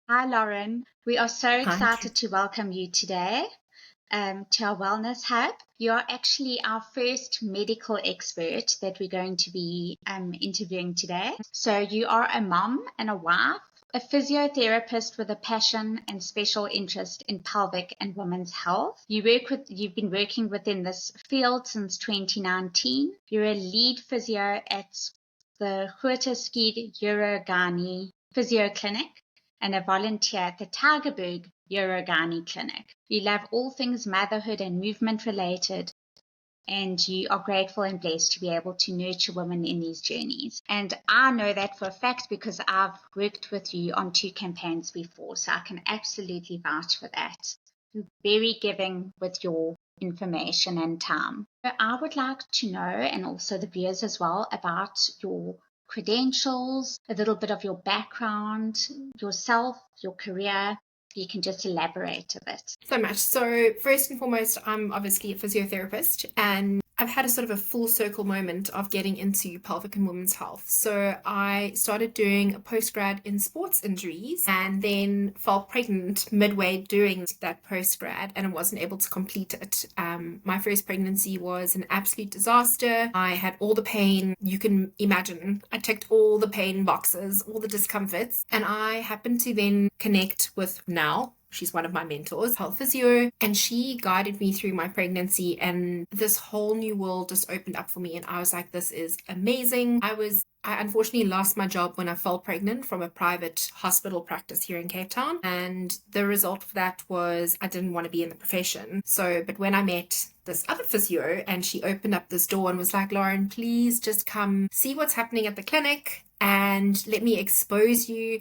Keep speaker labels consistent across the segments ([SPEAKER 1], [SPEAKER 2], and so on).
[SPEAKER 1] Hi, Lauren. We are so
[SPEAKER 2] Hi.
[SPEAKER 1] excited to welcome you today to our Wellness Hub. You are actually our first medical expert that we're going to be interviewing today. So you are a mom and a wife, a physiotherapist with a passion and special interest in pelvic and women's health. You've been working within this field since 2019. You're a lead physio at the Groote Schuur Urogynae Physio Clinic and a volunteer at the Tygerberg Urogynae Clinic. You love all things motherhood and movement related, and you are grateful and blessed to be able to nurture women in these journeys. And I know that for a fact because I've worked with you on 2 campaigns before, so I can absolutely vouch for that. You're very giving with your information and time. So I would like to know, and also the viewers as well, about your credentials, a little bit of your background, yourself, your career. You can just elaborate a bit.
[SPEAKER 2] So much. So first and foremost, I'm obviously a physiotherapist, and I've had a sort of a full circle moment of getting into pelvic and women's health. So I started doing a postgrad in sports injuries and then fell pregnant midway doing that postgrad and I wasn't able to complete it. My first pregnancy was an absolute disaster. I had all the pain you can imagine. I ticked all the pain boxes, all the discomforts, and I happened to then connect with now. She's one of my mentors, health physio, and she guided me through my pregnancy, and this whole new world just opened up for me, and I was like, this is amazing. I unfortunately lost my job when I fell pregnant from a private hospital practice here in Cape Town, and the result of that was I didn't want to be in the profession. But when I met this other physio and she opened up this door and was like, Lauren, please just come see what's happening at the clinic and let me expose you.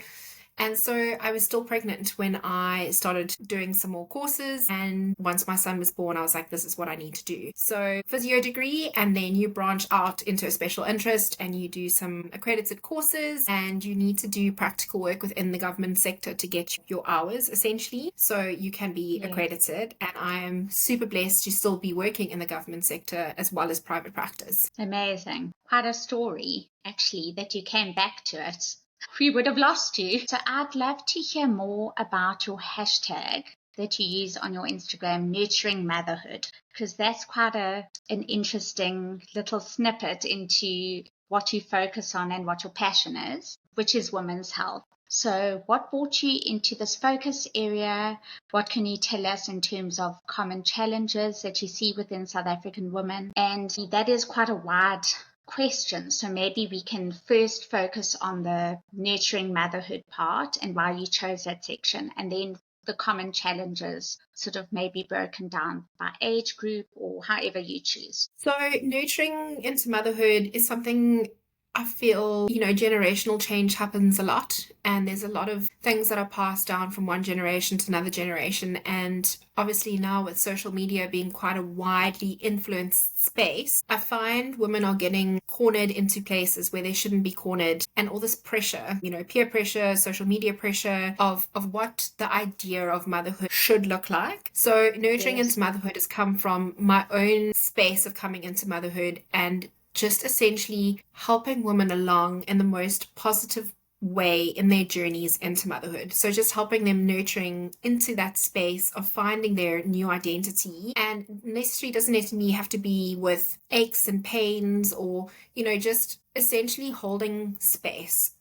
[SPEAKER 2] And so I was still pregnant when I started doing some more courses. And once my son was born, I was like, this is what I need to do. So physio degree, and then you branch out into a special interest and you do some accredited courses and you need to do practical work within the government sector to get your hours essentially. So you can be accredited. And I am super blessed to still be working in the government sector as well as private practice.
[SPEAKER 1] Amazing. Quite a story, actually, that you came back to it. We would have lost you. So I'd love to hear more about your hashtag that you use on your Instagram, Nurturing Motherhood, because that's quite an interesting little snippet into what you focus on and what your passion is, which is women's health. So what brought you into this focus area? What can you tell us in terms of common challenges that you see within South African women? And that is quite a wide question. So maybe we can first focus on the nurturing motherhood part and why you chose that section, and then the common challenges sort of maybe broken down by age group or however you choose.
[SPEAKER 2] So nurturing into motherhood is something I feel, generational change happens a lot, and there's a lot of things that are passed down from one generation to another generation. And obviously now with social media being quite a widely influenced space, I find women are getting cornered into places where they shouldn't be cornered, and all this pressure, peer pressure, social media pressure of what the idea of motherhood should look like. So nurturing into motherhood has come from my own space of coming into motherhood and just essentially helping women along in the most positive way in their journeys into motherhood. So just helping them nurturing into that space of finding their new identity, and necessarily doesn't necessarily have to be with aches and pains or, just essentially holding space.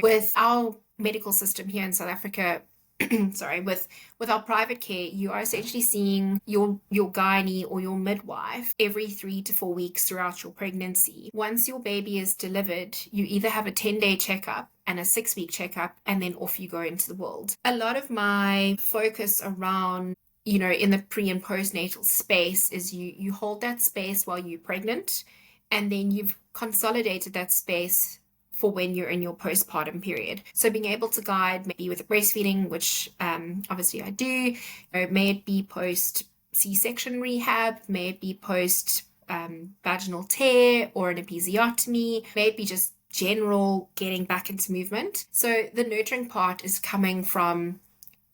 [SPEAKER 2] With our medical system here in South Africa, sorry, with our private care, you are essentially seeing your gynae or your midwife every 3 to 4 weeks throughout your pregnancy. Once your baby is delivered, you either have a 10-day checkup and a 6-week checkup, and then off you go into the world. A lot of my focus around, in the pre and postnatal space is you hold that space while you're pregnant, and then you've consolidated that space for when you're in your postpartum period. So being able to guide maybe with breastfeeding, which obviously I do, may it be post C-section rehab, may it be post vaginal tear or an episiotomy, may it be just general getting back into movement. So the nurturing part is coming from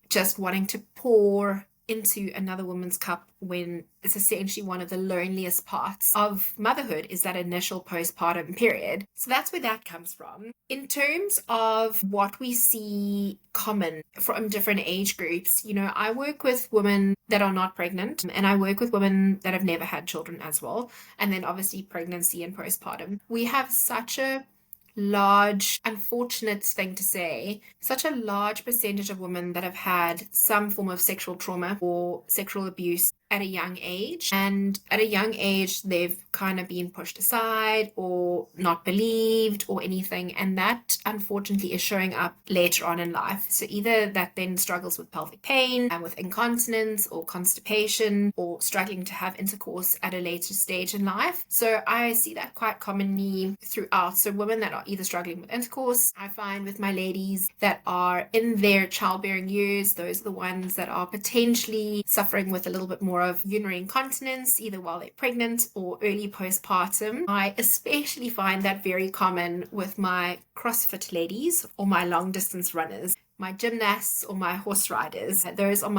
[SPEAKER 2] just wanting to pour into another woman's cup when it's essentially one of the loneliest parts of motherhood is that initial postpartum period. So that's where that comes from. In terms of what we see common from different age groups, I work with women that are not pregnant, and I work with women that have never had children as well. And then obviously pregnancy and postpartum. We have such a large, unfortunate thing to say, such a large percentage of women that have had some form of sexual trauma or sexual abuse at a young age. And at a young age, they've kind of been pushed aside or not believed or anything. And that unfortunately is showing up later on in life. So either that then struggles with pelvic pain and with incontinence or constipation or struggling to have intercourse at a later stage in life. So I see that quite commonly throughout. So women that are either struggling with intercourse, I find with my ladies that are in their childbearing years, those are the ones that are potentially suffering with a little bit more of urinary incontinence, either while they're pregnant or early postpartum. I especially find that very common with my CrossFit ladies or my long distance runners, my gymnasts or my horse riders. Those are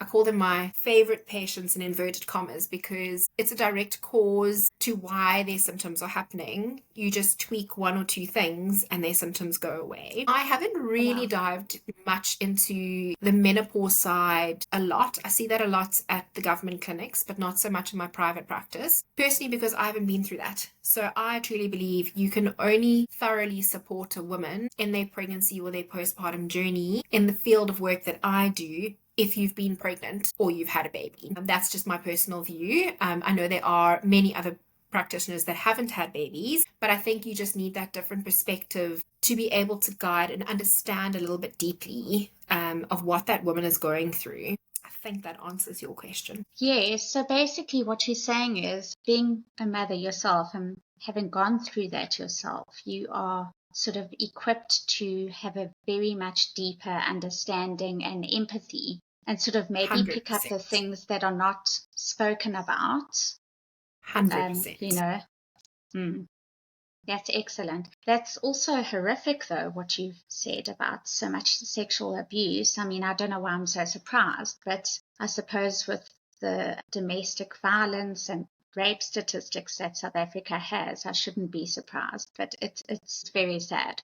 [SPEAKER 2] I call them my favorite patients in inverted commas, because it's a direct cause to why their symptoms are happening. You just tweak one or two things and their symptoms go away. I haven't really dived much into the menopause side a lot. I see that a lot at the government clinics, but not so much in my private practice, personally because I haven't been through that. So I truly believe you can only thoroughly support a woman in their pregnancy or their postpartum journey in the field of work that I do if you've been pregnant or you've had a baby. That's just my personal view. I know there are many other practitioners that haven't had babies, but I think you just need that different perspective to be able to guide and understand a little bit deeply of what that woman is going through. I think that answers your question.
[SPEAKER 1] Yes, so basically what you're saying is, being a mother yourself and having gone through that yourself, you are sort of equipped to have a very much deeper understanding and empathy, and sort of maybe
[SPEAKER 2] 100%.
[SPEAKER 1] pick up the things that are not spoken about.
[SPEAKER 2] 100%.
[SPEAKER 1] That's excellent. That's also horrific, though, what you've said about so much sexual abuse. I mean, I don't know why I'm so surprised, but I suppose with the domestic violence and rape statistics that South Africa has, I shouldn't be surprised, but it's very sad.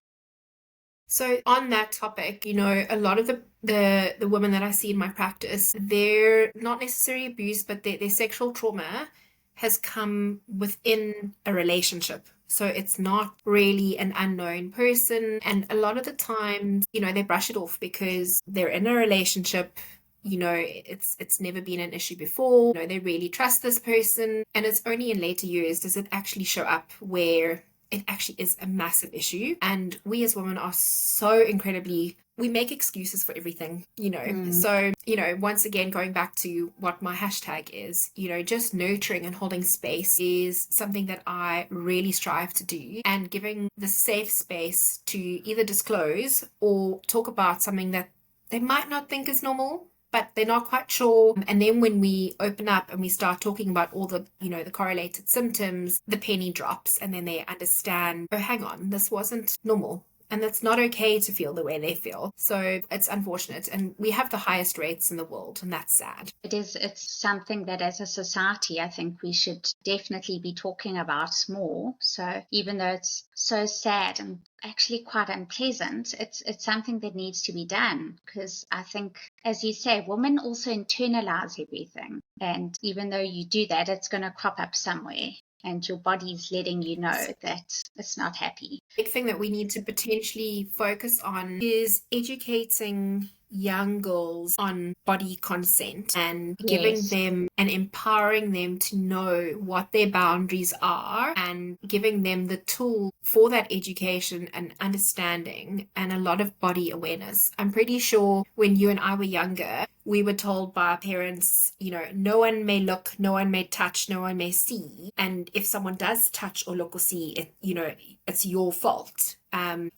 [SPEAKER 2] So on that topic, a lot of the women that I see in my practice, they're not necessarily abused, but their sexual trauma has come within a relationship. So it's not really an unknown person. And a lot of the times, they brush it off because they're in a relationship. It's never been an issue before. They really trust this person. And it's only in later years does it actually show up where it actually is a massive issue. And we as women are so incredibly, we make excuses for everything, So, once again, going back to what my hashtag is, just nurturing and holding space is something that I really strive to do, and giving the safe space to either disclose or talk about something that they might not think is normal, but they're not quite sure. And then when we open up and we start talking about all the, the correlated symptoms, the penny drops, and then they understand, oh, hang on, this wasn't normal. And that's not okay to feel the way they feel. So it's unfortunate. And we have the highest rates in the world, and that's sad.
[SPEAKER 1] It's something that as a society, I think we should definitely be talking about more. So even though it's so sad and actually quite unpleasant, it's something that needs to be done, because I think, as you say, women also internalize everything. And even though you do that, it's going to crop up somewhere. And your body's letting you know that it's not happy.
[SPEAKER 2] Big thing that we need to potentially focus on is educating young girls on body consent and giving them and empowering them to know what their boundaries are, and giving them the tool for that education and understanding and a lot of body awareness. I'm pretty sure when you and I were younger, we were told by our parents, no one may look, no one may touch, no one may see. And if someone does touch or look or see it, it's your fault. And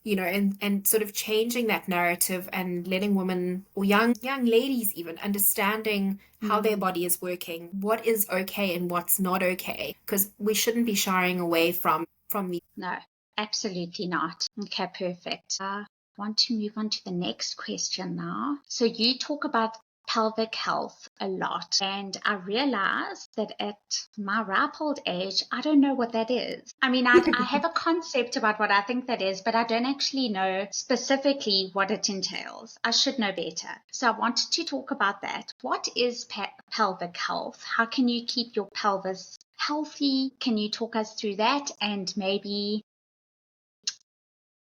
[SPEAKER 2] sort of changing that narrative and letting women or young ladies even understanding how their body is working, what is okay and what's not okay, because we shouldn't be shying away from the.
[SPEAKER 1] No, absolutely not. Okay, perfect. I want to move on to the next question now. So you talk about pelvic health a lot, and I realized that at my ripe old age, I don't know what that is. I mean, I have a concept about what I think that is, but I don't actually know specifically what it entails. I should know better. So I wanted to talk about that. What is pelvic health? How can you keep your pelvis healthy? Can you talk us through that? And maybe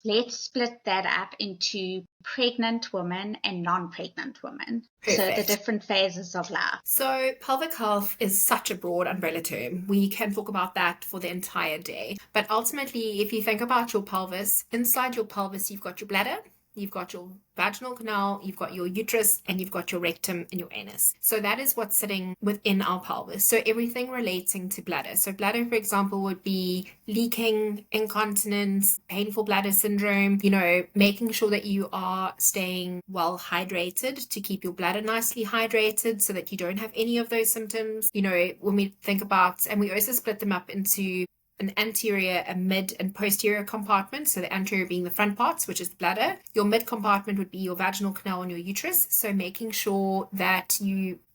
[SPEAKER 1] let's split that up into pregnant women and non-pregnant women. So the
[SPEAKER 2] Perfect.
[SPEAKER 1] different phases of life.
[SPEAKER 2] So pelvic health is such a broad umbrella term. We can talk about that for the entire day. But ultimately, if you think about your pelvis, inside your pelvis, you've got your bladder, you've got your vaginal canal, you've got your uterus, and you've got your rectum and your anus. So that is what's sitting within our pelvis. So everything relating to bladder. So bladder, for example, would be leaking, incontinence, painful bladder syndrome, making sure that you are staying well hydrated to keep your bladder nicely hydrated so that you don't have any of those symptoms. When we think about, and we also split them up into an anterior, a mid, and posterior compartment. So the anterior being the front parts, which is the bladder. Your mid compartment would be your vaginal canal and your uterus. So making sure that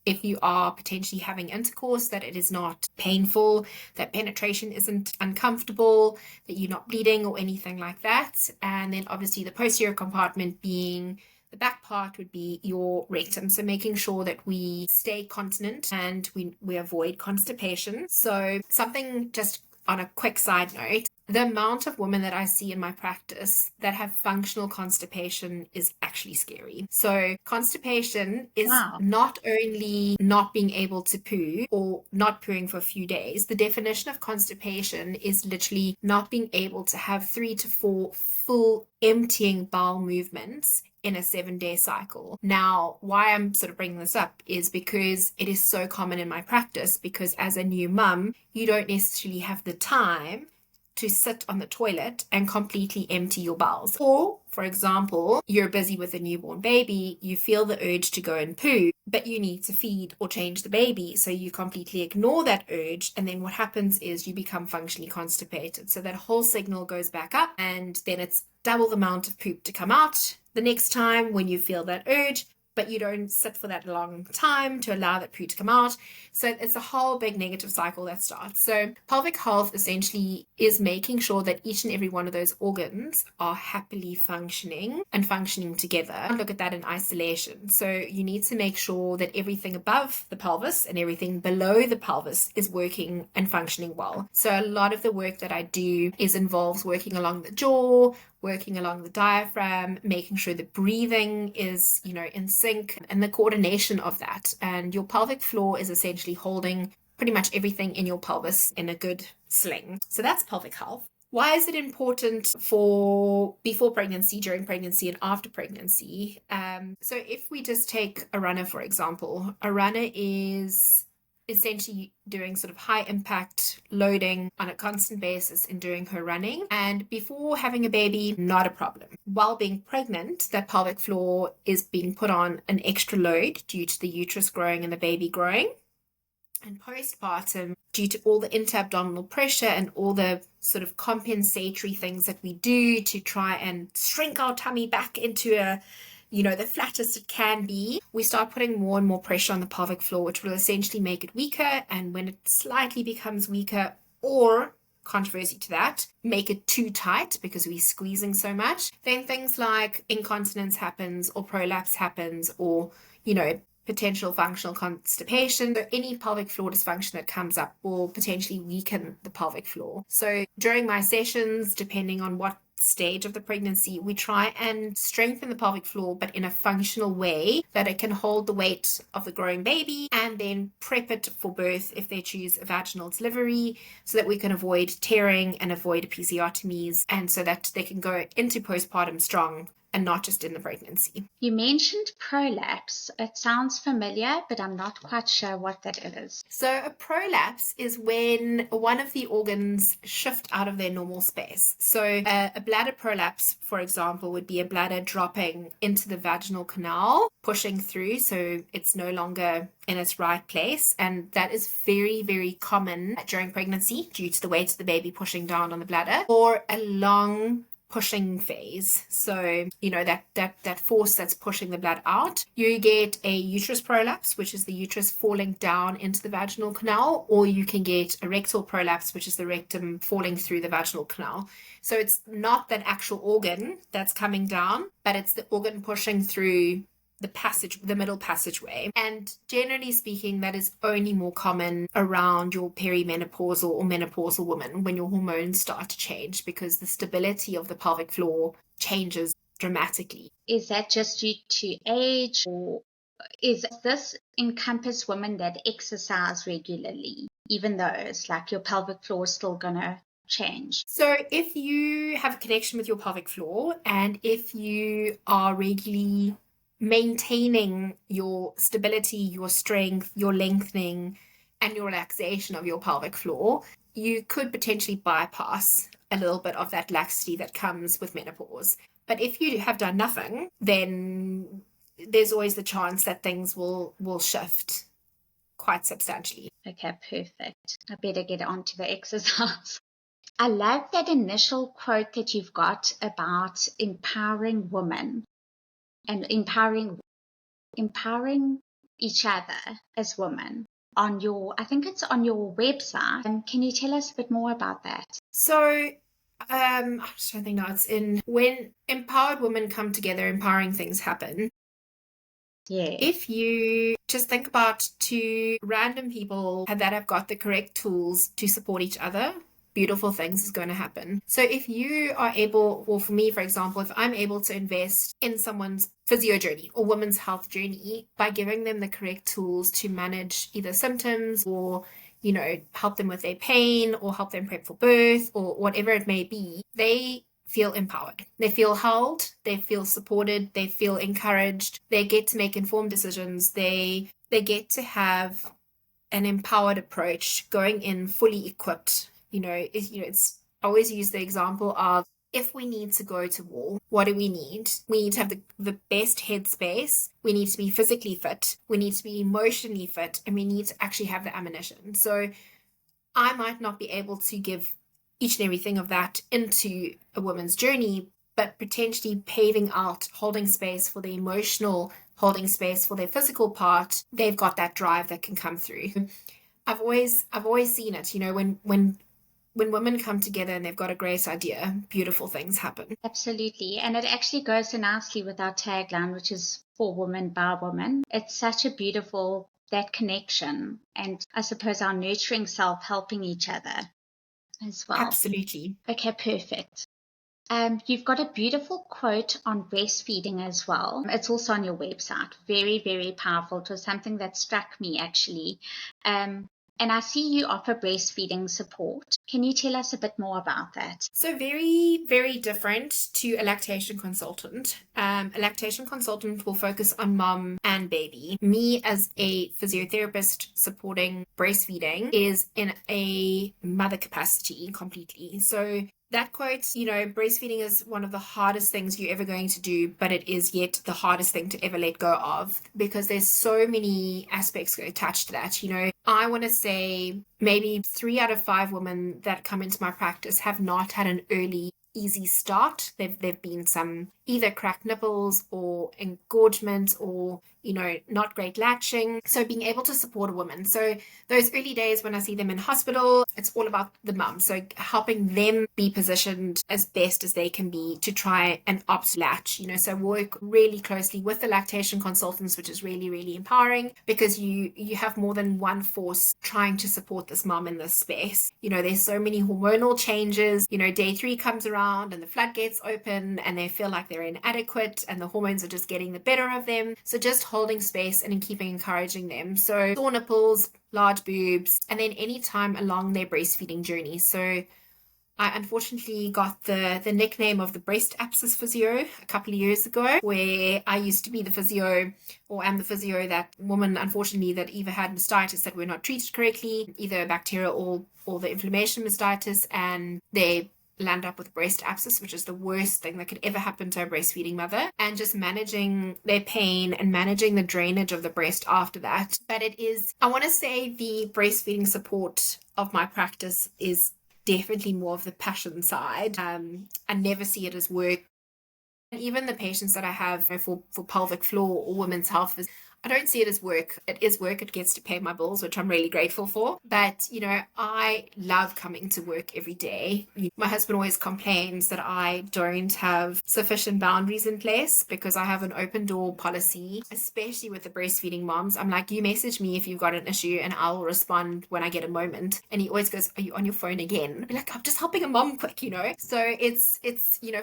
[SPEAKER 2] if you are potentially having intercourse, that it is not painful, that penetration isn't uncomfortable, that you're not bleeding or anything like that. And then obviously the posterior compartment being the back part would be your rectum. So making sure that we stay continent and we avoid constipation. So something just on a quick side note, the amount of women that I see in my practice that have functional constipation is actually scary. So constipation is not only not being able to poo or not pooing for a few days. The definition of constipation is literally not being able to have 3 to 4 full emptying bowel movements in a 7-day cycle. Now, why I'm sort of bringing this up is because it is so common in my practice, because as a new mum, you don't necessarily have the time to sit on the toilet and completely empty your bowels. Or, for example, you're busy with a newborn baby, you feel the urge to go and poo, but you need to feed or change the baby, so you completely ignore that urge, and then what happens is you become functionally constipated. So that whole signal goes back up, and then it's double the amount of poop to come out the next time when you feel that urge, but you don't sit for that long time to allow that poo to come out. So it's a whole big negative cycle that starts. So pelvic health essentially is making sure that each and every one of those organs are happily functioning and functioning together. Don't look at that in isolation. So you need to make sure that everything above the pelvis and everything below the pelvis is working and functioning well. So a lot of the work that I do involves working along the jaw, working along the diaphragm, making sure the breathing is, in sync, and the coordination of that. And your pelvic floor is essentially holding pretty much everything in your pelvis in a good sling. So that's pelvic health. Why is it important for before pregnancy, during pregnancy, and after pregnancy? So if we just take a runner, for example, a runner is essentially doing sort of high impact loading on a constant basis in doing her running, and before having a baby, not a problem. While being pregnant, that pelvic floor is being put on an extra load due to the uterus growing and the baby growing. And postpartum, due to all the inter-abdominal pressure and all the sort of compensatory things that we do to try and shrink our tummy back into the flattest it can be, we start putting more and more pressure on the pelvic floor, which will essentially make it weaker. And when it slightly becomes weaker, or controversy to that, make it too tight because we're squeezing so much, then things like incontinence happens, or prolapse happens, or, potential functional constipation. So any pelvic floor dysfunction that comes up will potentially weaken the pelvic floor. So during my sessions, depending on what stage of the pregnancy, we try and strengthen the pelvic floor, but in a functional way that it can hold the weight of the growing baby, and then prep it for birth if they choose a vaginal delivery, so that we can avoid tearing and avoid episiotomies, and so that they can go into postpartum strong and not just in the pregnancy.
[SPEAKER 1] You mentioned prolapse. It sounds familiar, but I'm not quite sure what that is.
[SPEAKER 2] So a prolapse is when one of the organs shift out of their normal space. So a bladder prolapse, for example, would be a bladder dropping into the vaginal canal, pushing through, so it's no longer in its right place. And that is very, very common during pregnancy due to the weight of the baby pushing down on the bladder. Or a long pushing phase. So, that force that's pushing the blood out. You get a uterus prolapse, which is the uterus falling down into the vaginal canal, or you can get a rectal prolapse, which is the rectum falling through the vaginal canal. So it's not that actual organ that's coming down, but it's the organ pushing through the middle passageway. And generally speaking, that is only more common around your perimenopausal or menopausal woman when your hormones start to change, because the stability of the pelvic floor changes dramatically.
[SPEAKER 1] Is that just due to age, or is this encompass women that exercise regularly, even though it's like your pelvic floor is still gonna change?
[SPEAKER 2] So if you have a connection with your pelvic floor, and if you are regularly maintaining your stability, your strength, your lengthening, and your relaxation of your pelvic floor, you could potentially bypass a little bit of that laxity that comes with menopause. But if you have done nothing, then there's always the chance that things will shift quite substantially.
[SPEAKER 1] Okay, perfect. I better get on to the exercise. I love that initial quote that you've got about empowering women and empowering each other as women on I think it's on your website. Can you tell us a bit more about that?
[SPEAKER 2] So, I just don't think now, it's in when empowered women come together, empowering things happen.
[SPEAKER 1] Yeah.
[SPEAKER 2] If you just think about two random people that have got the correct tools to support each other, beautiful things is going to happen. So if you are able, or for me, for example, if I'm able to invest in someone's physio journey or women's health journey by giving them the correct tools to manage either symptoms or help them with their pain or help them prep for birth or whatever it may be, they feel empowered. They feel held, they feel supported, they feel encouraged, they get to make informed decisions, they get to have an empowered approach, going in fully equipped. It's I always use the example of, if we need to go to war, what do we need? We need to have the best headspace. We need to be physically fit. We need to be emotionally fit. And we need to actually have the ammunition. So I might not be able to give each and everything of that into a woman's journey, but potentially paving out, holding space for the emotional, holding space for their physical part, they've got that drive that can come through. I've always seen it, when women come together and they've got a great idea, beautiful things happen.
[SPEAKER 1] Absolutely. And it actually goes so nicely with our tagline, which is for women by women. It's such a beautiful, that connection. And I suppose our nurturing self helping each other as well.
[SPEAKER 2] Absolutely.
[SPEAKER 1] Okay, perfect. You've got a beautiful quote on breastfeeding as well. It's also on your website. Very, very powerful. It was something that struck me actually. And I see you offer breastfeeding support. Can you tell us a bit more about that?
[SPEAKER 2] So very, very different to a lactation consultant. A lactation consultant will focus on mom and baby. Me as a physiotherapist supporting breastfeeding is in a mother capacity completely. So that quote, breastfeeding is one of the hardest things you're ever going to do, but it is yet the hardest thing to ever let go of, because there's so many aspects attached to that. I want to say maybe 3 out of 5 women that come into my practice have not had an early, easy start. They've been some either cracked nipples or engorgement or not great latching. So being able to support a woman. So those early days when I see them in hospital, it's all about the mum. So helping them be positioned as best as they can be to try and opt latch. So work really closely with the lactation consultants, which is really, really empowering, because you have more than one force trying to support this mum in this space. There's so many hormonal changes. Day 3 comes around and the floodgates open and they feel like they're inadequate and the hormones are just getting the better of them. So just holding space and keeping encouraging them. So sore nipples, large boobs, and then any time along their breastfeeding journey. So I unfortunately got the nickname of the breast abscess physio a couple of years ago, where I used to be the physio, or am the physio, that woman, unfortunately, that either had mastitis that were not treated correctly, either bacteria or the inflammation mastitis, and they land up with breast abscess, which is the worst thing that could ever happen to a breastfeeding mother, and just managing their pain and managing the drainage of the breast after that. But it is, I want to say, the breastfeeding support of my practice is definitely more of the passion side. I never see it as work. And even the patients that I have for pelvic floor or women's health, I don't see it as work. It is work. It gets to pay my bills, which I'm really grateful for. But, I love coming to work every day. My husband always complains that I don't have sufficient boundaries in place because I have an open door policy, especially with the breastfeeding moms. I'm like, you message me if you've got an issue and I'll respond when I get a moment. And he always goes, are you on your phone again? I'm like, I'm just helping a mom quick, So it's,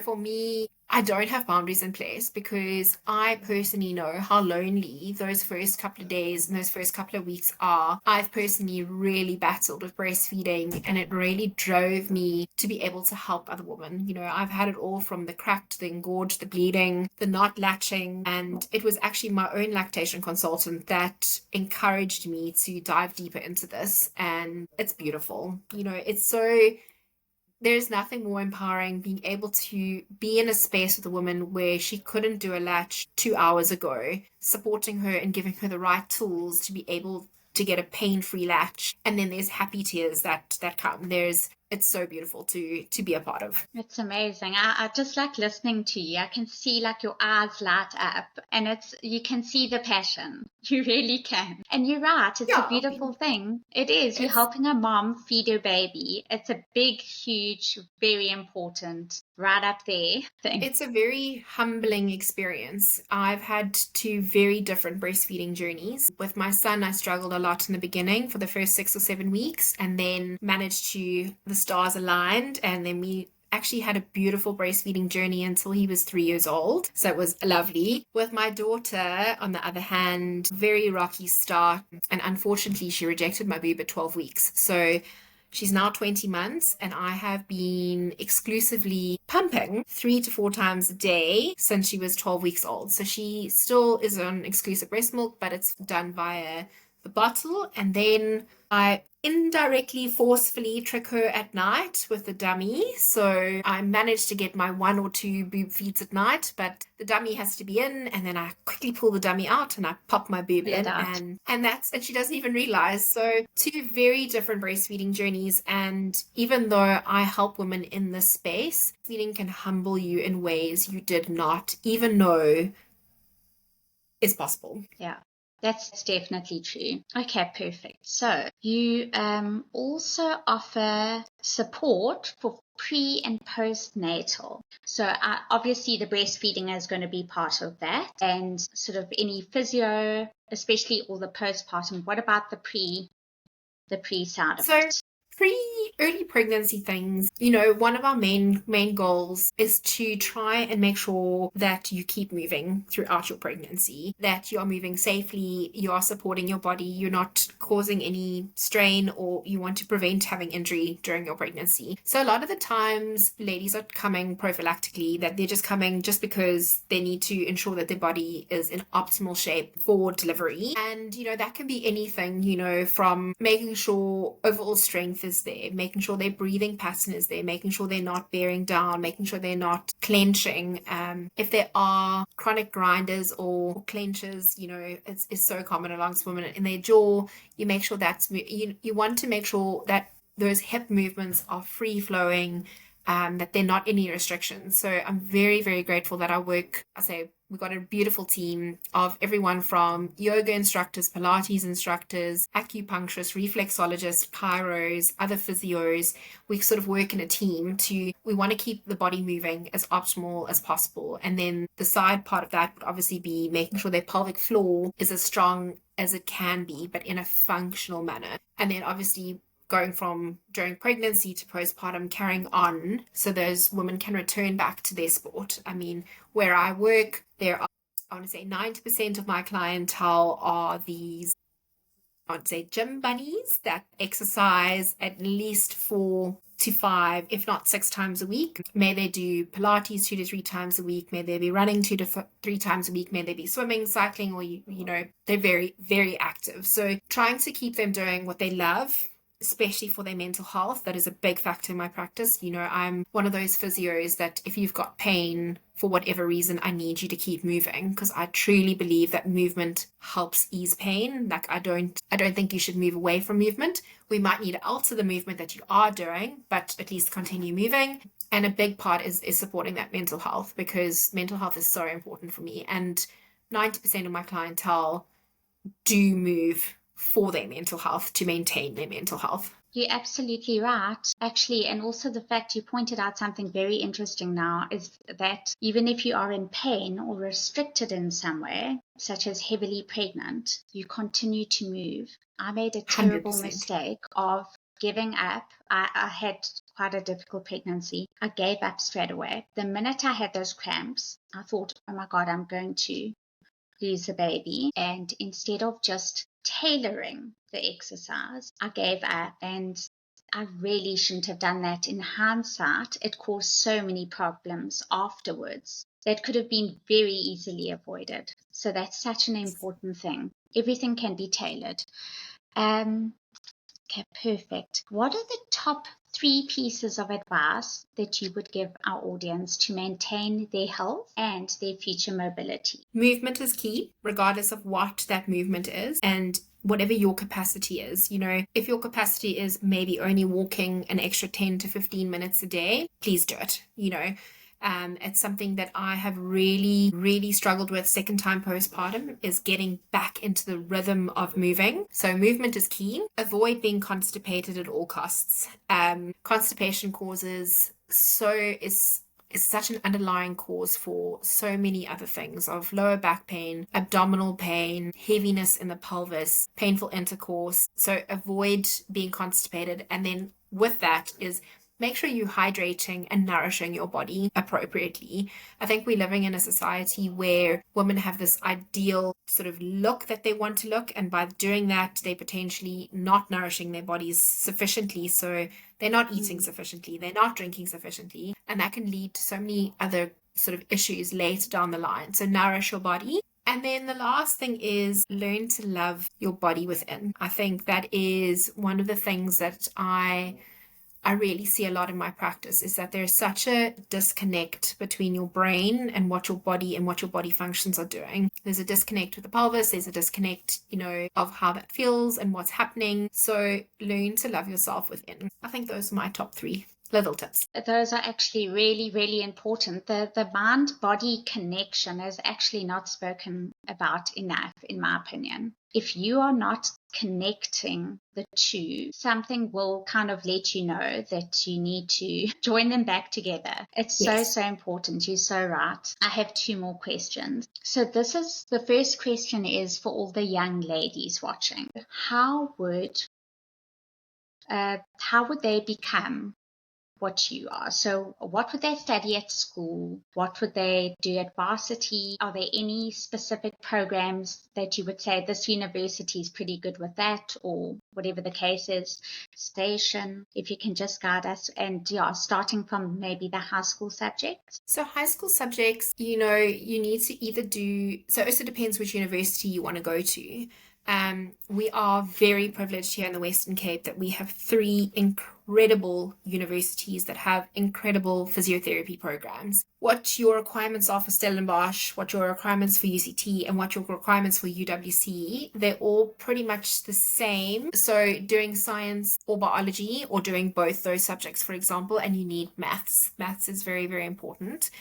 [SPEAKER 2] for me, I don't have boundaries in place because I personally know how lonely those first couple of days and those first couple of weeks are. I've personally really battled with breastfeeding, and it really drove me to be able to help other women. I've had it all from the cracked, the engorged, the bleeding, the not latching, and it was actually my own lactation consultant that encouraged me to dive deeper into this, and it's beautiful. It's so... There's nothing more empowering being able to be in a space with a woman where she couldn't do a latch 2 hours ago, supporting her and giving her the right tools to be able to get a pain-free latch. And then there's happy tears that come. It's so beautiful to be a part of.
[SPEAKER 1] It's amazing. I just like listening to you. I can see like your eyes light up, and you can see the passion. You really can. And you're right. It's a beautiful thing. It is. You're helping a mom feed her baby. It's a big, huge, very important, right up there thing.
[SPEAKER 2] It's a very humbling experience. I've had 2 very different breastfeeding journeys. With my son, I struggled a lot in the beginning for the first 6 or 7 weeks, and then managed to, the stars aligned, and then we actually had a beautiful breastfeeding journey until he was 3 years old. So it was lovely. With my daughter, on the other hand, very rocky start. And unfortunately, she rejected my boob at 12 weeks. So she's now 20 months, and I have been exclusively pumping 3 to 4 times a day since she was 12 weeks old. So she still is on exclusive breast milk, but it's done via the bottle. And then I indirectly, forcefully trick her at night with the dummy. So I managed to get my 1 or 2 boob feeds at night, but the dummy has to be in, and then I quickly pull the dummy out and I pop my boob in, and she doesn't even realize. So 2 very different breastfeeding journeys. And even though I help women in this space, feeding can humble you in ways you did not even know is possible.
[SPEAKER 1] Yeah. That's definitely true. Okay, perfect. So you also offer support for pre and postnatal. So obviously the breastfeeding is going to be part of that, and sort of any physio, especially all the postpartum. What about the pre side of it?
[SPEAKER 2] Early pregnancy things, one of our main goals is to try and make sure that you keep moving throughout your pregnancy, that you are moving safely, you are supporting your body, you're not causing any strain, or you want to prevent having injury during your pregnancy. So a lot of the times ladies are coming prophylactically, that they're just coming just because they need to ensure that their body is in optimal shape for delivery. And that can be anything, from making sure overall strength is there, making sure their breathing pattern is there, making sure they're not bearing down, making sure they're not clenching. If there are chronic grinders or clenches, it's so common amongst women in their jaw. You make sure you want to make sure that those hip movements are free flowing, that they're not any restrictions. So I'm very, very grateful that we've got a beautiful team of everyone from yoga instructors, Pilates instructors, acupuncturists, reflexologists, chiros, other physios. We sort of work in a team we want to keep the body moving as optimal as possible. And then the side part of that would obviously be making sure their pelvic floor is as strong as it can be, but in a functional manner. And then obviously going from during pregnancy to postpartum, carrying on so those women can return back to their sport. I mean, where I work, I want to say 90% of my clientele are these, I would say, gym bunnies that exercise at least 4 to 5, if not 6 times a week. May they do Pilates 2 to 3 times a week. May they be running 2 to 3 times a week. May they be swimming, cycling, or, they're very, very active. So trying to keep them doing what they love especially for their mental health. That is a big factor in my practice. You know, I'm one of those physios that if you've got pain for whatever reason, I need you to keep moving, because I truly believe that movement helps ease pain. Like I don't think you should move away from movement. We might need to alter the movement that you are doing, but at least continue moving. And a big part is supporting that mental health, because mental health is so important for me. And 90% of my clientele do move for their mental health, to maintain their mental health.
[SPEAKER 1] You're absolutely right, actually. And also the fact you pointed out something very interesting now is that even if you are in pain or restricted in some way, such as heavily pregnant, you continue to move. I made a terrible
[SPEAKER 2] 100%.
[SPEAKER 1] mistake of giving up. I had quite a difficult pregnancy. I gave up straight away. The minute I had those cramps, I thought, oh my God, I'm going to lose the baby. And instead of just tailoring the exercise, I gave up, and I really shouldn't have done that. In hindsight, it caused so many problems afterwards that could have been very easily avoided. So that's such an important thing. Everything can be tailored. Okay, perfect. What are the top 3 pieces of advice that you would give our audience to maintain their health and their future mobility?
[SPEAKER 2] Movement is key, regardless of what that movement is, and whatever your capacity is. You know, if your capacity is maybe only walking an extra 10 to 15 minutes a day, please do it. You know, it's something that I have really, really struggled with second time postpartum, is getting back into the rhythm of moving. So movement is key. Avoid being constipated at all costs. Constipation is such an underlying cause for so many other things, of lower back pain, abdominal pain, heaviness in the pelvis, painful intercourse. So avoid being constipated. And then with that is make sure you're hydrating and nourishing your body appropriately. I think we're living in a society where women have this ideal sort of look that they want to look, and by doing that, they're potentially not nourishing their bodies sufficiently. So they're not eating sufficiently, they're not drinking sufficiently, and that can lead to so many other sort of issues later down the line. So nourish your body. And then the last thing is learn to love your body within. I think that is one of the things that I really see a lot in my practice, is that there's such a disconnect between your brain and what your body functions are doing. There's a disconnect with the pelvis, there's a disconnect, you know, of how that feels and what's happening. So learn to love yourself within. I think those are my top 3 little tips.
[SPEAKER 1] Those are actually really, really important. The mind-body connection is actually not spoken about enough, in my opinion. If you are not connecting the two, something will kind of let you know that you need to join them back together. It's so important. You're so right. I have 2 more questions. So the first question is for all the young ladies watching. How would they become what you are? So what would they study at school? What would they do at varsity? Are there any specific programs that you would say this university is pretty good with that, or whatever the case is? Station, if you can just guide us, and starting from maybe the high school subjects.
[SPEAKER 2] So high school subjects, you know, you need to either do, so it also depends which university you want to go to. We are very privileged here in the Western Cape that we have 3 incredible universities that have incredible physiotherapy programs. What your requirements are for Stellenbosch, what your requirements for UCT, and what your requirements for UWC, they're all pretty much the same. So doing science or biology, or doing both those subjects, for example, and you need maths. Maths is very, very important.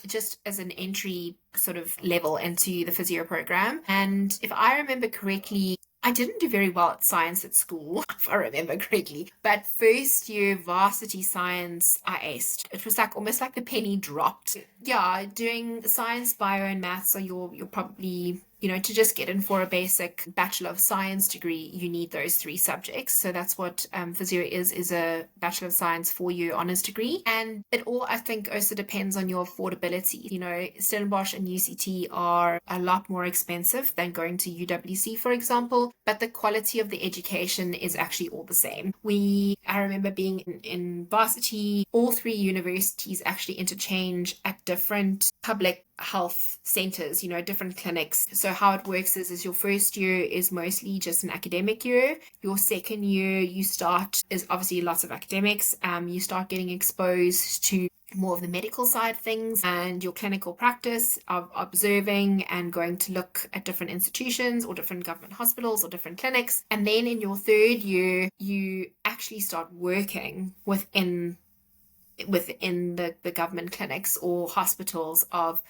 [SPEAKER 2] Just as an entry sort of level into the physio program. And if I remember correctly, I didn't do very well at science at school, if I remember correctly. But first year varsity science, I aced. It was like almost like the penny dropped. Yeah, doing science, bio, and maths are you're probably, you know, to just get in for a basic Bachelor of Science degree, you need those 3 subjects. So that's what physio is a Bachelor of Science 4-year honors degree. And it all, I think, also depends on your affordability. You know, Stellenbosch and UCT are a lot more expensive than going to UWC, for example, but the quality of the education is actually all the same. I remember being in varsity, all 3 universities actually interchange at different public health centers, different clinics. So how it works is your first year is mostly just an academic year. Your second year is obviously lots of academics. You start getting exposed to more of the medical side of things and your clinical practice of observing and going to look at different institutions or different government hospitals or different clinics. And then in your third year, you actually start working within the government clinics or hospitals of,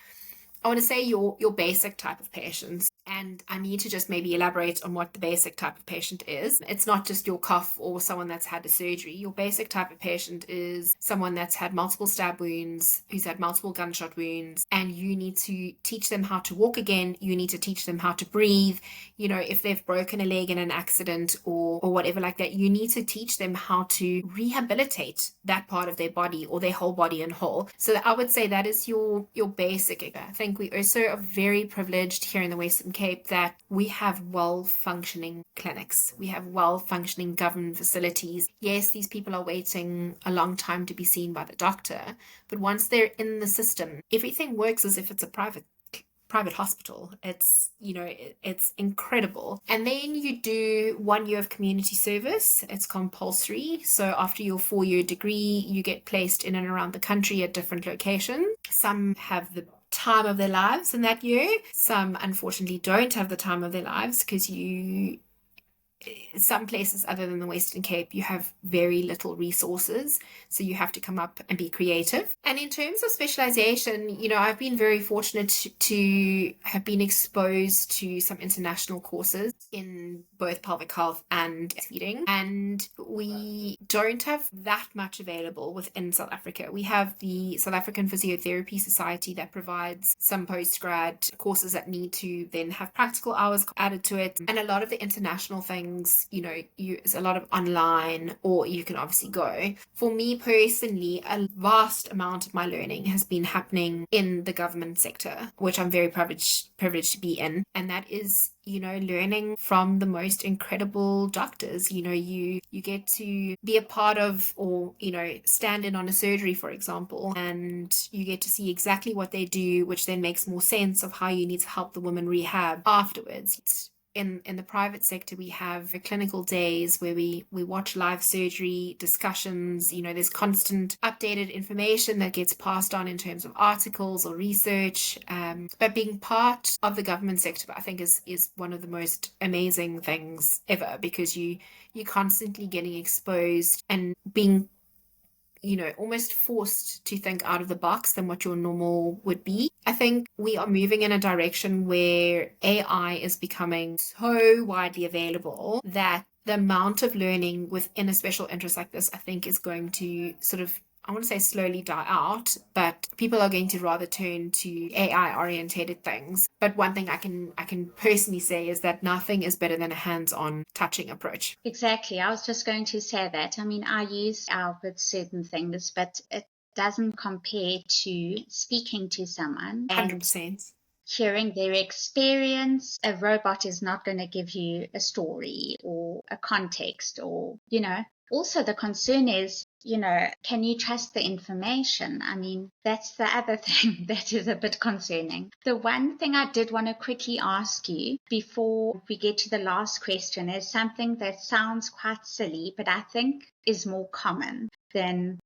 [SPEAKER 2] I want to say, your basic type of patients. And I need to just maybe elaborate on what the basic type of patient is. It's not just your cough or someone that's had a surgery. Your basic type of patient is someone that's had multiple stab wounds, who's had multiple gunshot wounds, and you need to teach them how to walk again. You need to teach them how to breathe. If they've broken a leg in an accident or whatever like that, you need to teach them how to rehabilitate that part of their body or their whole body in whole. So I would say that is your basic. I think we also are very privileged here in the Western Cape that we have well-functioning clinics. We have well-functioning government facilities. Yes, these people are waiting a long time to be seen by the doctor, but once they're in the system, everything works as if it's a private hospital. It's it's incredible. And then you do 1 year of community service. It's compulsory. So after your 4-year degree, you get placed in and around the country at different locations. Some have the time of their lives in that year. Some unfortunately don't have the time of their lives because some places other than the Western Cape, you have very little resources. So you have to come up and be creative. And in terms of specialization, I've been very fortunate to have been exposed to some international courses in both pelvic health and breastfeeding. And we don't have that much available within South Africa. We have the South African Physiotherapy Society that provides some postgrad courses that need to then have practical hours added to it. And a lot of the international things, it's a lot of online, or you can obviously go. For me personally, a vast amount of my learning has been happening in the government sector, which I'm very privileged to be in. And that is, learning from the most incredible doctors. You get to be a part of, or, stand in on a surgery, for example, and you get to see exactly what they do, which then makes more sense of how you need to help the woman rehab afterwards. In the private sector, we have clinical days where we watch live surgery discussions. There's constant updated information that gets passed on in terms of articles or research. But being part of the government sector, I think, is one of the most amazing things ever, because you're constantly getting exposed and being almost forced to think out of the box than what your normal would be. I think we are moving in a direction where AI is becoming so widely available that the amount of learning within a special interest like this, I think, is going to sort of, I want to say, slowly die out, but people are going to rather turn to AI orientated things. But one thing I can personally say is that nothing is better than a hands-on touching approach.
[SPEAKER 1] Exactly. I was just going to say that. I mean, I use AI with certain things, but it doesn't compare to speaking to someone and
[SPEAKER 2] 100%.
[SPEAKER 1] hearing their experience. A robot is not going to give you a story or a context, or, also the concern is, can you trust the information? I mean, that's the other thing that is a bit concerning. The one thing I did want to quickly ask you before we get to the last question is something that sounds quite silly, but I think is more common than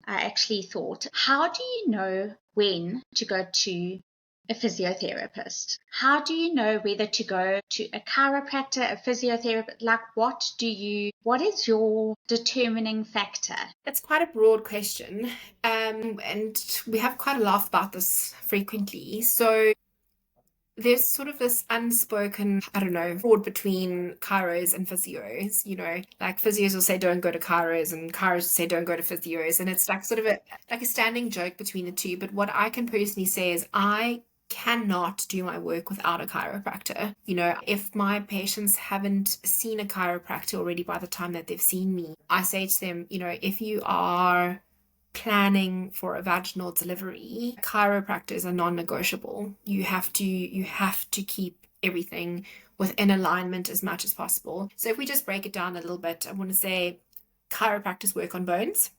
[SPEAKER 1] I actually thought. How do you know when to go to a physiotherapist? How do you know whether to go to a chiropractor, a physiotherapist? Like, what is your determining factor?
[SPEAKER 2] That's quite a broad question. And we have quite a laugh about this frequently. So there's sort of this unspoken, I don't know, fraud between chiros and physios. Like physios will say don't go to chiros, and chiros will say don't go to physios, and it's like sort of a standing joke between the two. But what I can personally say is I cannot do my work without a chiropractor. If my patients haven't seen a chiropractor already by the time that they've seen me, I say to them, if you are planning for a vaginal delivery, chiropractors are non-negotiable. You have to keep everything within alignment as much as possible. So if we just break it down a little bit, I want to say chiropractors work on bones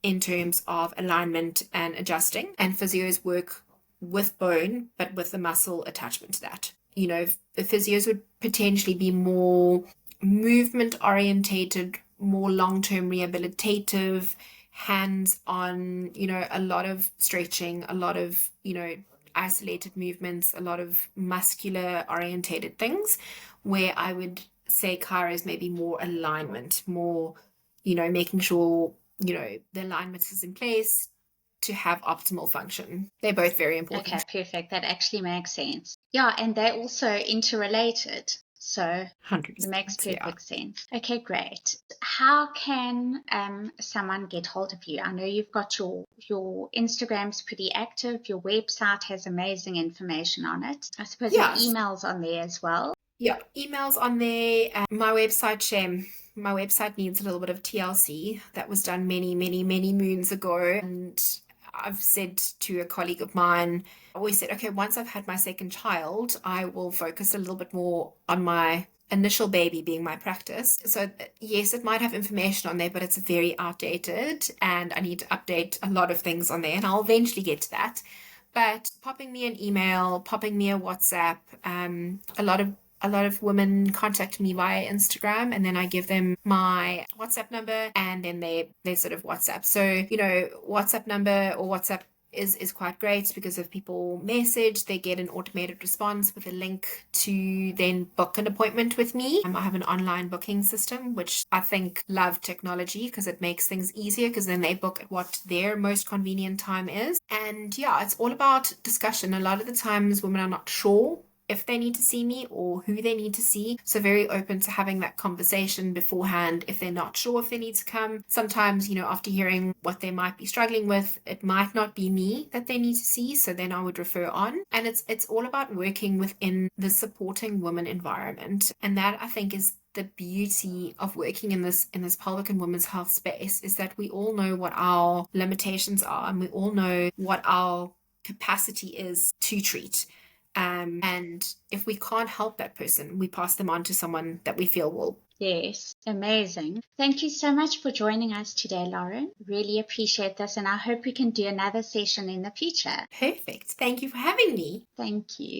[SPEAKER 2] in terms of alignment and adjusting, and physios work with bone, but with the muscle attachment to that. You know, the physios would potentially be more movement orientated, more long-term rehabilitative, hands-on, you know, a lot of stretching, a lot of, you know, isolated movements, a lot of muscular orientated things, where I would say Kyra is maybe more alignment, more, you know, making sure, you know, the alignment is in place to have optimal function. They're both very important.
[SPEAKER 1] Okay, perfect. That actually makes sense. Yeah, and they're also interrelated. So
[SPEAKER 2] 100%,
[SPEAKER 1] it makes
[SPEAKER 2] yeah.
[SPEAKER 1] perfect sense. Okay, great. How can someone get hold of you? I know you've got your Instagram's pretty active. Your website has amazing information on it. I suppose your
[SPEAKER 2] Yes.
[SPEAKER 1] email's on there as well.
[SPEAKER 2] Yeah, emails on there. My website, shame. My website needs a little bit of TLC. That was done many, many, many moons ago. And I've said to a colleague of mine, I always said, okay, once I've had my second child, I will focus a little bit more on my initial baby being my practice. So yes, it might have information on there, but it's very outdated and I need to update a lot of things on there, and I'll eventually get to that. But popping me an email, popping me a WhatsApp, a lot of women contact me via Instagram, and then I give them my WhatsApp number, and then they sort of WhatsApp. So, you know, WhatsApp number or WhatsApp is quite great, because if people message, they get an automated response with a link to then book an appointment with me. I have an online booking system, which I think love technology because it makes things easier, because then they book at what their most convenient time is. And yeah, it's all about discussion. A lot of the times women are not sure if they need to see me or who they need to see. So very open to having that conversation beforehand if they're not sure if they need to come. Sometimes, you know, after hearing what they might be struggling with, it might not be me that they need to see. So then I would refer on. And it's all about working within the supporting women environment. And that, I think, is the beauty of working in this pelvic and women's health space, is that we all know what our limitations are, and we all know what our capacity is to treat. And if we can't help that person, we pass them on to someone that we feel will.
[SPEAKER 1] Yes, amazing. Thank you so much for joining us today, Lauren. Really appreciate this, and I hope we can do another session in the future.
[SPEAKER 2] Perfect. Thank you for having me.
[SPEAKER 1] Thank you.